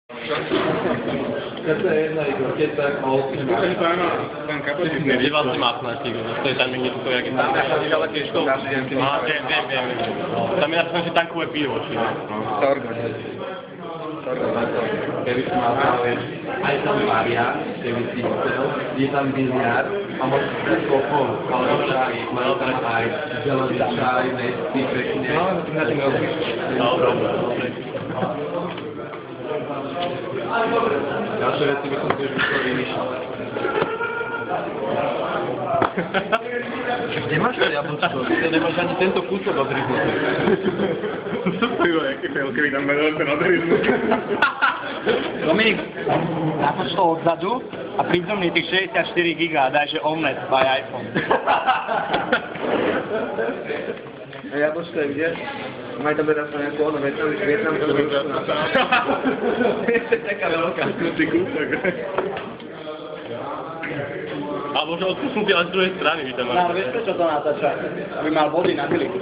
To je jedna igla, keď tak Kde vlastne mápnáš ty, to je tam niekde to, jak je tam. Ale tiež to... Viem. Tam je napísané, že tankové pivo. Keby si mal záujem, aj tam varia, keby si chcel, je tam biliard a môžeš si kofol, alebo čaj, majú tam aj zelený čaj, mesty, pekne. No, to na tým rozumíš. Dobre. Ďalšie veci by som tiež musel vymýšľať. Kde máš to jablčko? Ty nemáš ani tento kúsok odryznutý. Jaký fail, keby tam vedel ten odryznutý. Dominik, napoč to odzadu a pridom mi tých 64 giga a daj, že omlet by iPhone. A jablčko je kde? Maj tam teraz na nejakú ono vietnamskú ručku na to. Je taká veľká. Ty kúsok. A možno odpusnúť ale z druhej strany by tam mali. No, vieš prečo to natáča? Aby mal body na kliku.